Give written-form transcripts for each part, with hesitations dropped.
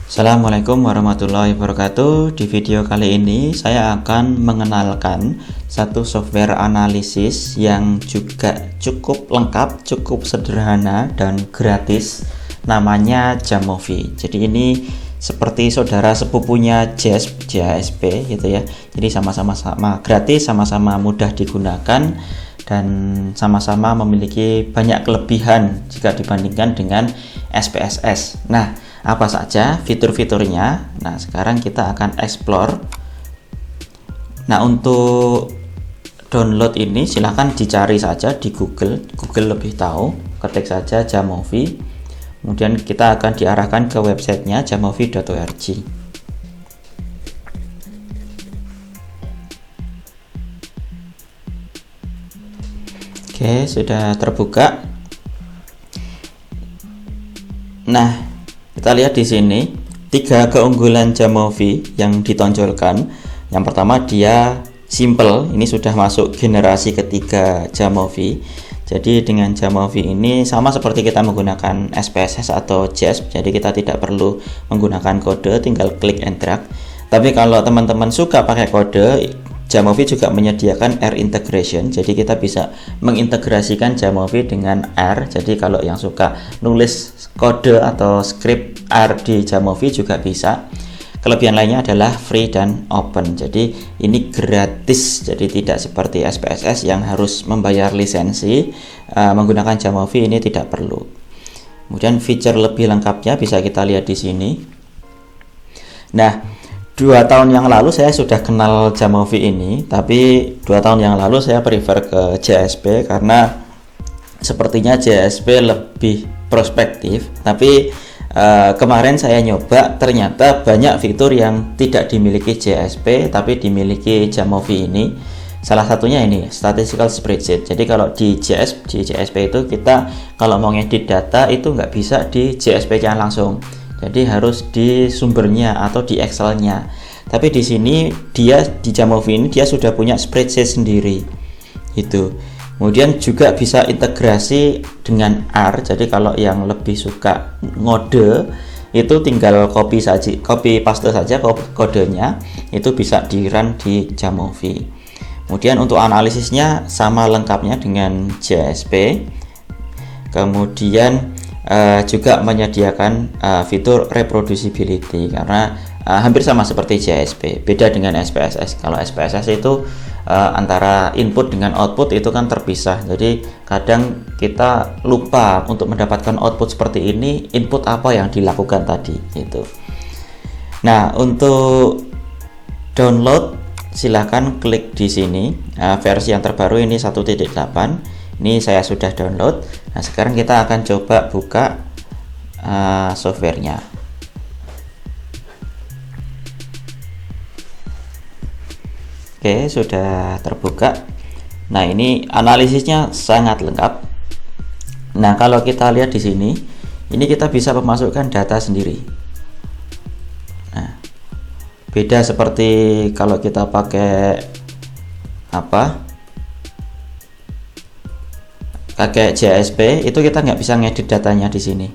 Assalamualaikum warahmatullahi wabarakatuh. Di video kali ini saya akan mengenalkan satu software analisis yang juga cukup lengkap, cukup sederhana dan gratis. Namanya Jamovi. Jadi ini seperti saudara sepupunya JASP gitu ya. Jadi sama-sama gratis, sama-sama mudah digunakan dan sama-sama memiliki banyak kelebihan jika dibandingkan dengan SPSS. Nah, apa saja fitur-fiturnya? Nah, sekarang kita akan explore. Nah, untuk download ini silahkan dicari saja di Google lebih tahu, ketik saja Jamovi, kemudian kita akan diarahkan ke websitenya jamovi.org. Oke, sudah terbuka. Nah, kita lihat di sini 3 keunggulan Jamovi yang ditonjolkan. Yang pertama, dia simple. Ini sudah masuk generasi ketiga Jamovi. Jadi dengan Jamovi ini sama seperti kita menggunakan SPSS atau JASP. Jadi kita tidak perlu menggunakan kode, tinggal klik and drag. Tapi kalau teman-teman suka pakai kode, Jamovi juga menyediakan R integration, jadi kita bisa mengintegrasikan Jamovi dengan R. Jadi kalau yang suka nulis kode atau script R di Jamovi juga bisa. Kelebihan lainnya adalah free dan open, jadi ini gratis, jadi tidak seperti SPSS yang harus membayar lisensi. Menggunakan Jamovi ini tidak perlu. Kemudian fitur lebih lengkapnya bisa kita lihat di sini. Nah, 2 tahun yang lalu saya sudah kenal Jamovi ini, tapi 2 tahun yang lalu saya prefer ke JASP karena sepertinya JASP lebih prospektif. Tapi kemarin saya nyoba, ternyata banyak fitur yang tidak dimiliki JASP tapi dimiliki Jamovi ini. Salah satunya ini statistical spreadsheet. Jadi kalau di JASP itu kita kalau mau ngedit data itu nggak bisa di JSP-nya langsung. Jadi harus di sumbernya atau di Excel-nya. Tapi di sini dia di Jamovi ini dia sudah punya spreadsheet sendiri. Gitu. Kemudian juga bisa integrasi dengan R. Jadi kalau yang lebih suka ngode itu tinggal copy paste saja kodenya, itu bisa di-run di Jamovi. Kemudian untuk analisisnya sama lengkapnya dengan JASP. Kemudian juga menyediakan fitur reproducibility karena hampir sama seperti JASP, beda dengan SPSS. Kalau SPSS itu antara input dengan output itu kan terpisah, jadi kadang kita lupa untuk mendapatkan output seperti ini, input apa yang dilakukan tadi gitu. Nah, untuk download silahkan klik di sini. Versi yang terbaru ini 1.8. Ini saya sudah download. Nah, sekarang kita akan coba buka softwarenya. Oke, sudah terbuka. Nah, ini analisisnya sangat lengkap. Nah, kalau kita lihat di sini, ini kita bisa memasukkan data sendiri. Nah, beda seperti kalau kita pakai JASP itu kita nggak bisa ngedit datanya di sini,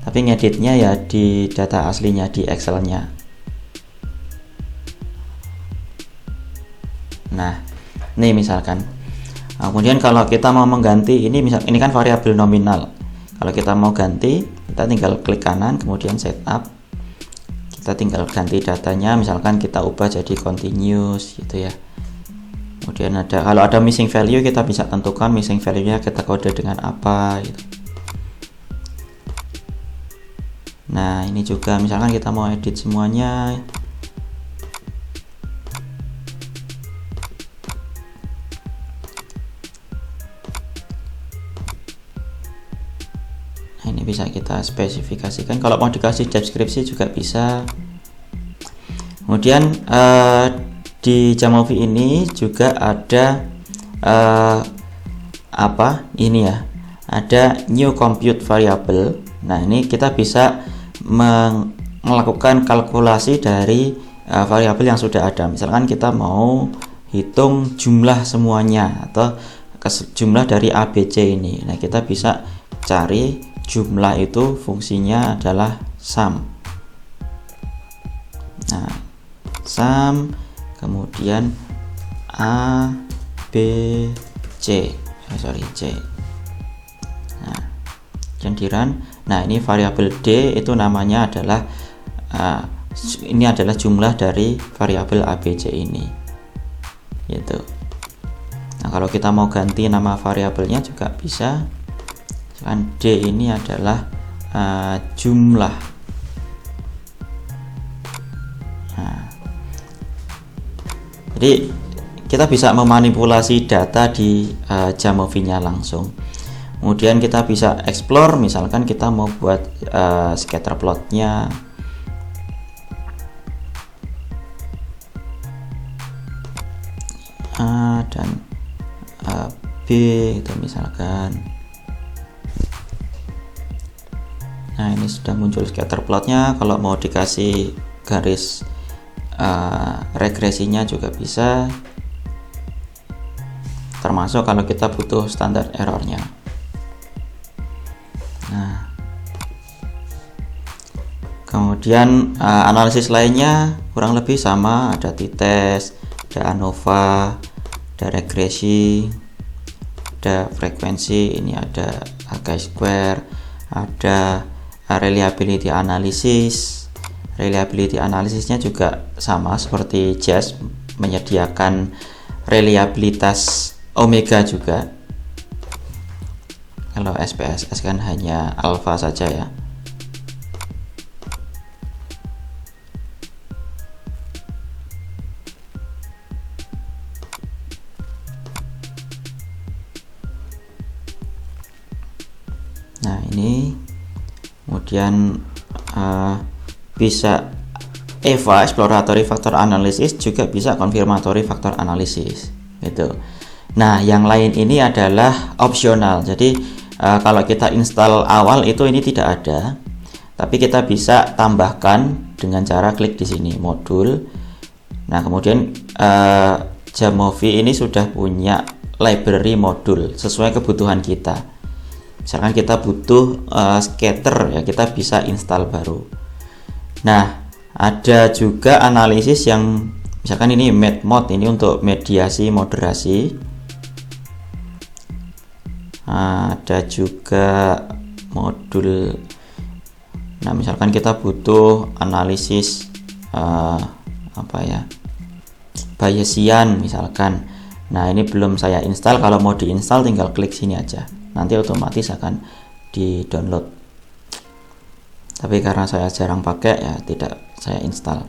tapi ngeditnya ya di data aslinya di Excel-nya. Nah, ini misalkan. Kemudian kalau kita mau mengganti ini kan variabel nominal. Kalau kita mau ganti, kita tinggal klik kanan, kemudian setup. Kita tinggal ganti datanya, misalkan kita ubah jadi continuous gitu ya. Kemudian kalau ada missing value, kita bisa tentukan missing value-nya kita kode dengan apa gitu. Nah, ini juga misalkan kita mau edit semuanya. Nah, ini bisa kita spesifikasikan. Kalau mau dikasih deskripsi juga bisa. Kemudian di Jamovi ini juga ada ini ya, ada new compute variable. Nah, ini kita bisa melakukan kalkulasi dari variabel yang sudah ada. Misalkan kita mau hitung jumlah semuanya atau jumlah dari ABC ini. Nah, kita bisa cari jumlah itu fungsinya adalah sum. Nah, sum, kemudian A, B, C, C. Nah, kemudian nah ini variabel D itu namanya adalah ini adalah jumlah dari variabel ABC ini, gitu. Nah, kalau kita mau ganti nama variabelnya juga bisa. Misalkan D ini adalah jumlah. Nah, jadi kita bisa memanipulasi data di Jamovi-nya langsung. Kemudian kita bisa explore, misalkan kita mau buat scatter plotnya. A dan B itu misalkan. Nah, ini sudah muncul scatter plotnya. Kalau mau dikasih garis regresinya juga bisa, termasuk kalau kita butuh standar errornya. Nah, kemudian analisis lainnya kurang lebih sama, ada t-test, ada ANOVA, ada regresi, ada frekuensi, ini ada chi-square, ada reliability analysis. Reliability analisisnya juga sama seperti JAS, menyediakan reliabilitas omega juga. Kalau SPSS kan hanya alfa saja ya. Nah, ini kemudian bisa EVA, exploratory factor analysis, juga bisa confirmatory factor analysis gitu. Nah, yang lain ini adalah opsional. Jadi kalau kita install awal itu ini tidak ada, tapi kita bisa tambahkan dengan cara klik di sini modul. Nah, kemudian Jamovi ini sudah punya library modul sesuai kebutuhan kita. Misalkan kita butuh scatter ya, kita bisa install baru. Nah, ada juga analisis yang misalkan ini medmod, ini untuk mediasi moderasi. Ada juga modul, nah misalkan kita butuh analisis Bayesian misalkan. Nah, ini belum saya install. Kalau mau diinstal tinggal klik sini aja, nanti otomatis akan di download. Tapi karena saya jarang pakai ya tidak saya install.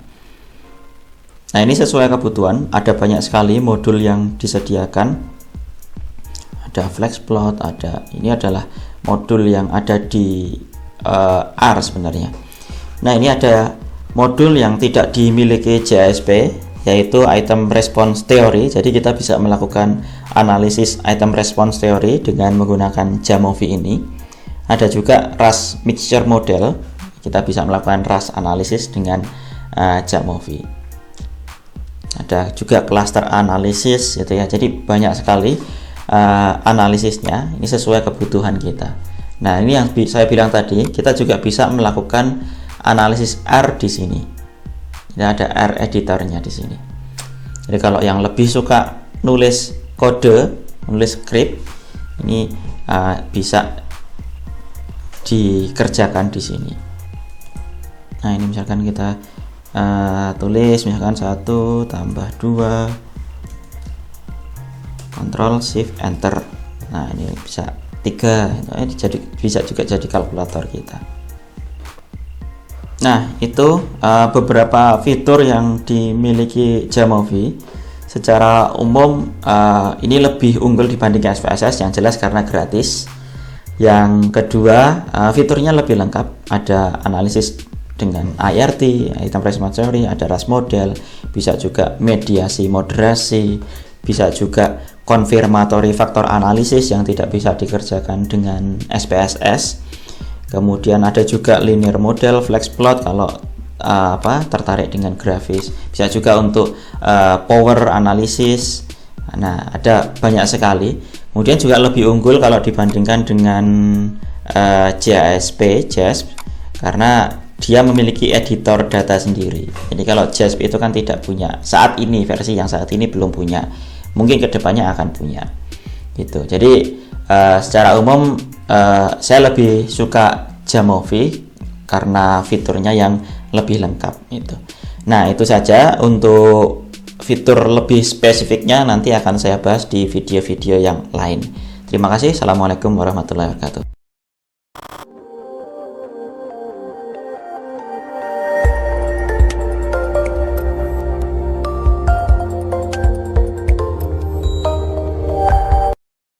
Nah, ini sesuai kebutuhan, ada banyak sekali modul yang disediakan. Ada flexplot, ini adalah modul yang ada di R sebenarnya. Nah, ini ada modul yang tidak dimiliki JASP, yaitu item response theory. Jadi kita bisa melakukan analisis item response theory dengan menggunakan Jamovi ini. Ada juga RAS mixture model, kita bisa melakukan RAS analisis dengan Jamovi. Ada juga cluster analysis gitu ya. Jadi banyak sekali analisisnya, ini sesuai kebutuhan kita. Nah, ini yang saya bilang tadi, kita juga bisa melakukan analisis R di sini. Ini ada R editornya di sini. Jadi kalau yang lebih suka nulis kode, nulis script, ini bisa dikerjakan di sini. Nah, ini misalkan kita tulis misalkan 1 tambah 2, Ctrl Shift Enter. Nah, ini bisa 3, ini bisa juga jadi kalkulator kita. Nah, itu beberapa fitur yang dimiliki Jamovi. Secara umum ini lebih unggul dibandingkan SPSS, yang jelas karena gratis. Yang kedua, fiturnya lebih lengkap, ada analisis dengan IRT, item response theory, ada RAS model, bisa juga mediasi moderasi, bisa juga confirmatory factor analysis yang tidak bisa dikerjakan dengan SPSS. Kemudian ada juga linear model, flexplot kalau tertarik dengan grafis. Bisa juga untuk power analysis. Nah, ada banyak sekali. Kemudian juga lebih unggul kalau dibandingkan dengan JASP, karena dia memiliki editor data sendiri. Jadi kalau JASP itu kan tidak punya, saat ini versi yang saat ini belum punya, mungkin kedepannya akan punya gitu. Jadi secara umum saya lebih suka Jamovi karena fiturnya yang lebih lengkap itu. Nah, itu saja. Untuk fitur lebih spesifiknya nanti akan saya bahas di video-video yang lain. Terima kasih. Assalamualaikum warahmatullahi wabarakatuh.